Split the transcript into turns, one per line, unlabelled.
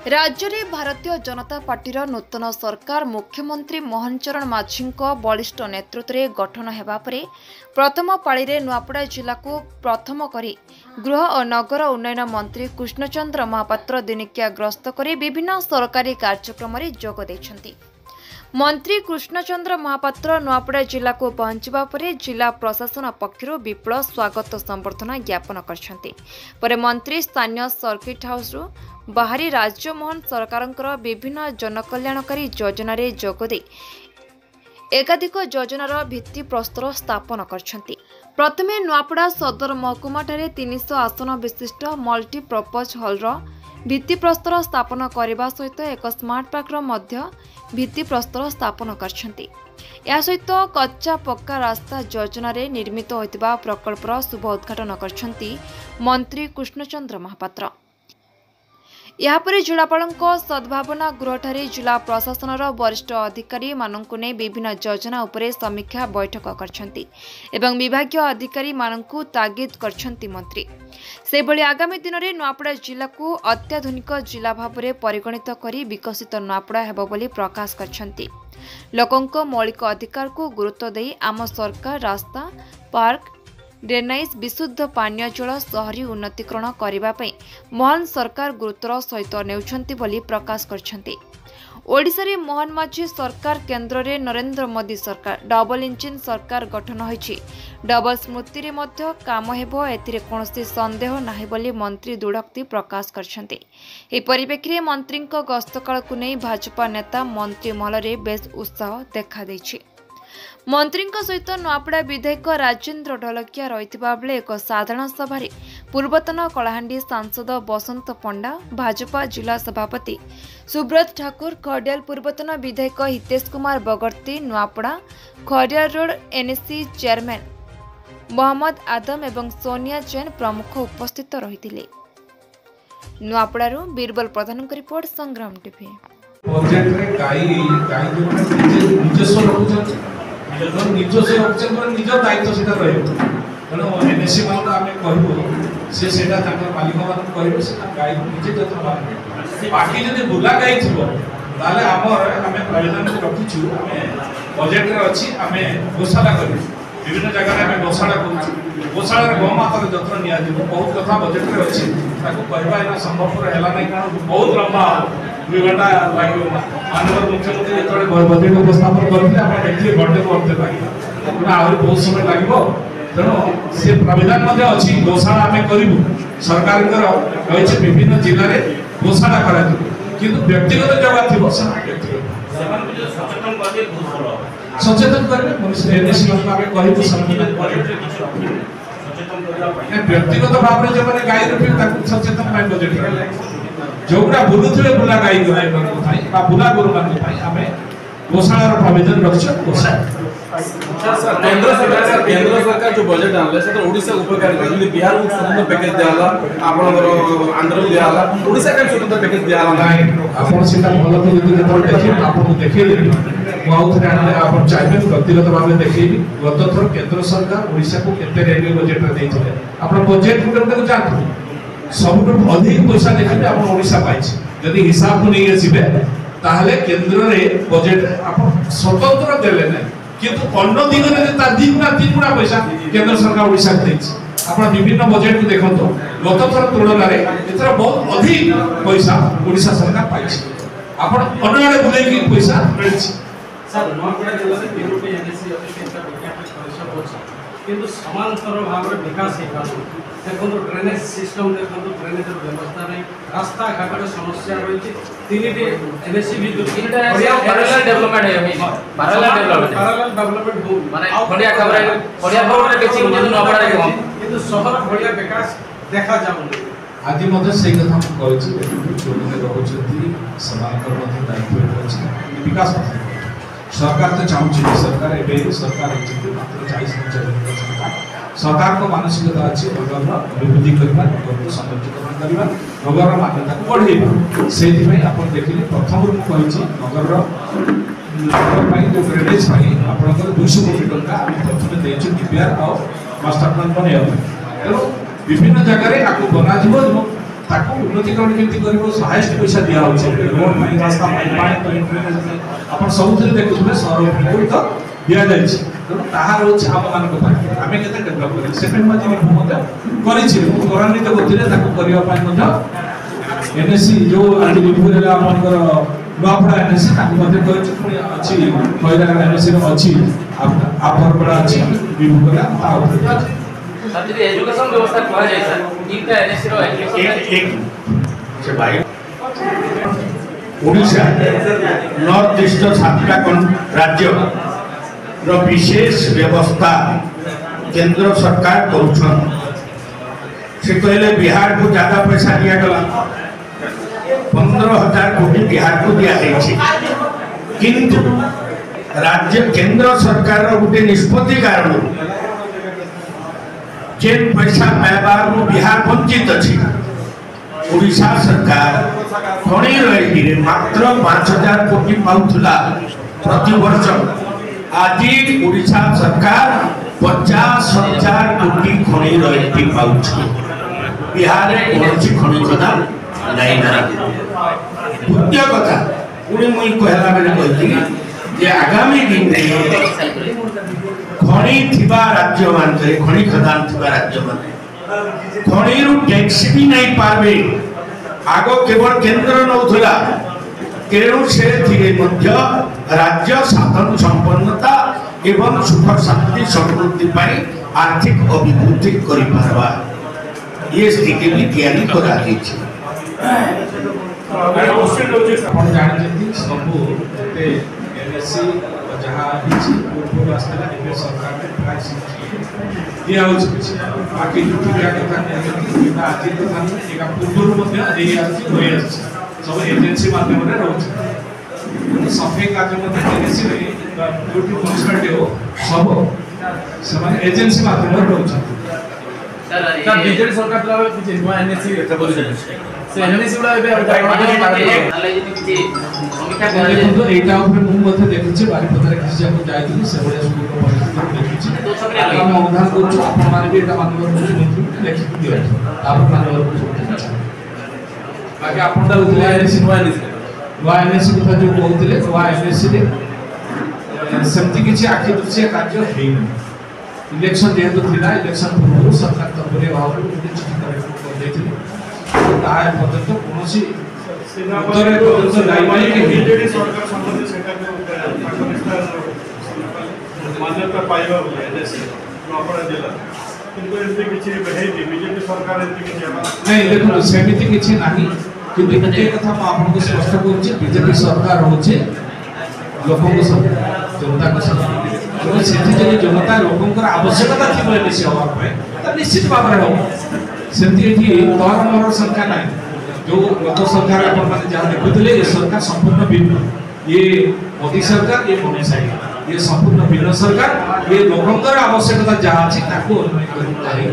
राज्य में भारतीय जनता पार्टी नूतन सरकार मुख्यमंत्री मोहन चरण माझी बलिष्ठ नेतृत्व में गठन होगा प्रथम पाली में नुआपड़ा जिला को प्रथम करी गृह और नगर उन्नयन मंत्री कृष्णचंद्र महापात्र दिनिकिया गस्त कर विभिन्न सरकारी कार्यक्रम में जोग देइछन्ति। मंत्री कृष्णचंद्र महापात्र नुआपड़ा जिला को पहुंचवा पर जिला प्रशासन पक्षर विपुल स्वागत संबर्धना ज्ञापन कर मंत्री स्थानीय सर्किट हाउस बाहरी राज्यमोहन सरकार विभिन्न जनकल्याणकारी योजन जोगदे एकाधिक योजनार भित्ति प्रस्तर स्थापन करछन्ति। प्रथमे नुआपड़ा सदर महकुमा 300 आसन विशिष्ट मल्टीपर्पज हॉल भित्ति प्रस्तर स्थापन करने सहित एक स्मार्ट पार्कर मध्य भित्ति प्रस्तर स्थापन करछन्ति। या सहित कच्चा पक्का रास्ता योजन निर्मित होइतिबा प्रकल्पर शुभ उद्घाटन करछन्ति मंत्री कृष्णचंद्र महापात्र। यापर जिलापाल सद्भावना गृह जिला प्रशासन वरिष्ठ अधिकारी मानक ने विभिन्न योजना उपरे समीक्षा बैठक करछन्ति एवं विभागीय अधिकारी मानकु तागिद करछन्ति मंत्री। सेभली आगामी दिन में नुआपड़ा जिला को अत्याधुनिक जिला भाव में परिगणित करी विकसित नुआपड़ा हेबो बोली प्रकाश करछन्ति। लोकंक मौलिक अधिकार को गुरुत्व देई आम सरकार रास्ता पार्क ड्रेनेज विशुद्ध पानीय जल शहरी उन्नतीकरण करने मोहन सरकार गुरुत्वर सहित नेउछन्ति बोली प्रकाश करछन्ति। ओडिशा रे मोहन माझी सरकार केन्द्र में नरेंद्र मोदी सरकार डबल इंजिन सरकार गठन होइछि। डबल स्मृति रे मध्य काम हेबो एथिरे कोनोसी संदेह नाही बोली मंत्री दृढ़ोक्ति प्रकाश करछन्ति। ए परिप्रेक्षी मंत्री गस्त काल को नहीं भाजपा नेता मंत्री महल में बेस उत्साह देखा देछि। मंत्री सहित नुआपड़ा विधायक राजेन्द्र ढोलकिया रहिथिबा बेले एक साधारण सभा पूर्वतन कलाहांडी सांसद बसंत पंडा भाजपा जिला सभापति सुब्रत ठाकुर खडियाल पूर्वतन विधायक Hitesh Kumar Bagarti Nuapada Khariar road NSC chairman Mohammad Adam एवं सोनिया जैन प्रमुख उपस्थित रहिथिले। नुआपड़ारू बीरबल प्रधान की रिपोर्ट संग्राम टीवी।
ନିଜସ୍ୱ ନିଜ ଦାୟିତ୍ୱ ସେଟା ରହିବ ତେଣୁ ଏନଏସି ମାନଙ୍କୁ ଆମେ କହିବୁ ସେଟା ତାଙ୍କର ମାଲିକ ମାନଙ୍କୁ କହିବୁ ସେଟା ଗାଈ ନିଜେ ଯତ୍ନବାନ ବାକି ଯଦି ବୁଲା ଗାଈ ଥିବ ତାହେଲେ ଆମେ ପ୍ରାଇଭେଟ ରଖିଛୁ ଆମେ ବଜେଟରେ ଅଛି ଆମେ ଗୋଶାଳା କରିବୁ ବିଭିନ୍ନ ଜାଗାରେ ଆମେ ଗୋଶାଳା କରୁଛୁ ଗୋଶାଳାର ଗୋମାତାର ଯତ୍ନ ନିଆଯିବ ବହୁତ କଥା ବଜେଟରେ ଅଛି ତାକୁ କହିବା ଏଇନା ସମ୍ଭବପର ହେଲା ନାହିଁ କାରଣ ବହୁତ ଲମ୍ବା 2 ଘଣ୍ଟା ଲାଗିବ माननीय मुख्यमंत्री जो बजेट उपस्थापन करते आप देखिए घंटे करते लगे आहरी बहुत समय लगे तेणु से प्रावधान अच्छी गोशाला आम करूँ सरकार रही विभिन्न जिले में गोशाला कर व्यक्तिगत जगह थी सचेतन करेंगे व्यक्तिगत भाव में जो गाई रखे सचेतन बजेट जोगुड़ा बुलुथिबे बुला गाई बुला गोरु आम गोशाला प्रावधान रखिए
केंद्र सरकार जो बजेट आनले से ओडिशा उपकार करले बिहार को स्वतंत्र पैकेज दियाला आपनर आंध्र को दियाला ओडिशा का स्वतंत्र पैकेज दियाला
नाही आपन सेटा भलो को जति देखि आपन देखै देबी मो आउथरे आनले आपन चाइबे व्यक्तिगत भाव देखैबी गत थर केंद्र सरकार ओडिशा को केते रेलवे बजेट रे दैथिले आपन बजेट को जानथु सब अधिक पैसा देखते आप ओडिशा पाइछि यदि हिसाब को नहीं आसबे ताहले केंद्र रे बजेट आप स्वतंत्र देले नै किंतु अन्य दिगरे ता दिन गुणा पैसा केंद्र सरकार ओडिशा को दैछि आपण विभिन्न बजेट को देखंतो गत थर तुलना रे एथरा बहुत अधिक पैसा ओडिशा सरकार पाइछि आपण अन्य बुले की पैसा मिलछि
सर नोकड़ा जिला से तीनोटी एनएससी ऑफिस का विज्ञापन परिषद होछि किंतु समांतर भाव में विकास हे पारो देखो ड्रेनेज सिस्टम देखो ड्रेनेज व्यवस्था नहीं रास्ता घाटर समस्या रही तीनटी एनएससी भी
पैरेलल डेवलपमेंट है पैरेलल डेवलपमेंट
हो
माने खडिया खबर रे बेसी उन्नति न पड़ा रे
किंतु शहर बढ़िया विकास देखा जाउनी
आदि मध्य सही कथा हम कहछि जो रहउछथि समांतर मध्य दायित्व अछि विकास सरकार तो चाहूँ सरकार एवं सरकार मात्र 40-45 सरकार को मानसिकता अच्छी नगर अभिवृद्धि करवा नगर को सौंदर्यकरण करवा नगर मान्यता को बढ़ेगा से आप देखिए प्रथम मुझे नगर जो ड्रेनेज आपंकर 200 कोटी टंका प्रथम देचु डीपीआर और मास्टर प्लान बनवा तेणु विभिन्न जगह बना ताको उन्नतिकरण केमती करिवो हाईएस्ट पैसा दिया होचे रोड ପାଇଁ रास्ता ପାଇଁ पानी ପାଇଁ अपन सबुथिरे देखुथुबे सहर कोई तो दिया जाय छै तो ताहा होचे हम मान को पाए आमे केते डेवलप करी सेकेंड माजी भूमत करि छी गौरवान्वित गतिरे ताको करिवा ପାଇଁ ମଧ୍ୟ एनएससी जो आज रिव्यू रे आपनकर नोपड़ा एनएससी ताको मध्ये कहछि पुनी अछि पहिला एनएससी रो अछि आपन बड़ा अछि रिव्यू करा ता ऊपर
सर जी एजुकेशन व्यवस्था कहा जाय सर तीनटा एनएससी रो
एक से भाई ओडिशा नॉर्थ ईस्ट सातटा राज्य रो विशेष व्यवस्था केंद्र सरकार करुछन से कहले बिहार को ज्यादा पैसा दिया गला 15,000 कोटी बिहार को दिया है किंतु राज्य केंद्र सरकार रो गुटे निष्पत्ति कारण जेन पैसा पाइबार बिहार वंचित अच्छी ओडिशा सरकार खणी रही मात्र 5,000 कोटी पाउथला प्रति वर्ष आज ओडिशा सरकार 50,000 कोटी खणी रही पाउछि बिहार में कौन खणी कथा नहीं ना द्वितीय कथा पुणी मुई कहला बेले कहती जे आगामी दिन में खणी थिबा राज्य मानते खणी खदान थिबा राज्य मानते खणी रु टैक्स भी नहीं पारबे आगो केवल केंद्र नौथला तेणु से धीरे मध्य राज्य साधन संपन्नता एवं सुख शांति समृद्धि पाई आर्थिक अभिवृद्धि करि पारबा ये स्थिति भी तैयारी करा दैछि
अपन जानते सबू एनएससी जहाँ पूर्व आसला सरकार ने प्राय दिया बाकी दुटा कथा आज कथा पूर्व सब एजेन्सी माध्यम सफाई कार्य एनएससी ड्यूटी म्यूनिसिपालिटी हो सब एजेन्सी माध्यम रोचे
सर बीजेडी सरकार द्वारा किछि नुवा एनएससी से एनएससी गुला
देखो एटा ऊपर मु मथे देखछि बारिपदार किछि जब जाइथिलि से बडे सुन्दर परिस्थिति देखछि हम अनुधान करछु आपण माने भी एटा मानवर मुख्यमंत्री लेखि दियो आपण मानवर बाकी आपण दा उतले एनएससी नुवा एनएससी कथा जो कहउतले नुवा एनएससी रे सेमति किछि आखि दृश्य कार्य हेइन इलेक्शन जेहेतु थिला इलेक्शन पूर्व सरकार तबरे भाव चिठी कर देथिलि ताय पर्यंत कोनोसी उत्तरे पर्यंत दायमाई के
बीजेडी सरकार संबंधी सेटा मान्यता पाइबा बोले एनएससी नोपड़ा जिला किंतु एमपी किछि बेहेति बीजेडी सरकार एमपी किछि
नहीं देखो सेमिति किछि नाही किंतु एते कथा म आपन को स्पष्ट करूछि बीजेपी सरकार होछि लोकन को सरकार जनता को सरकार तो सेठी जे जनता लोकन को आवश्यकता थी बोले निश्चित हवा पे त निश्चित भाबरे हो सेमति एठी तोर मोर सरकार नाही जो लोक सरकार अपन माने जहां देखुतले ये सरकार संपूर्ण भिन्न ये मोदी सरकार ये मोदी सरकार ये संपूर्ण भिन्न सरकार ये लोकंकर आवश्यकता जहां अछि ताको अनुमति करि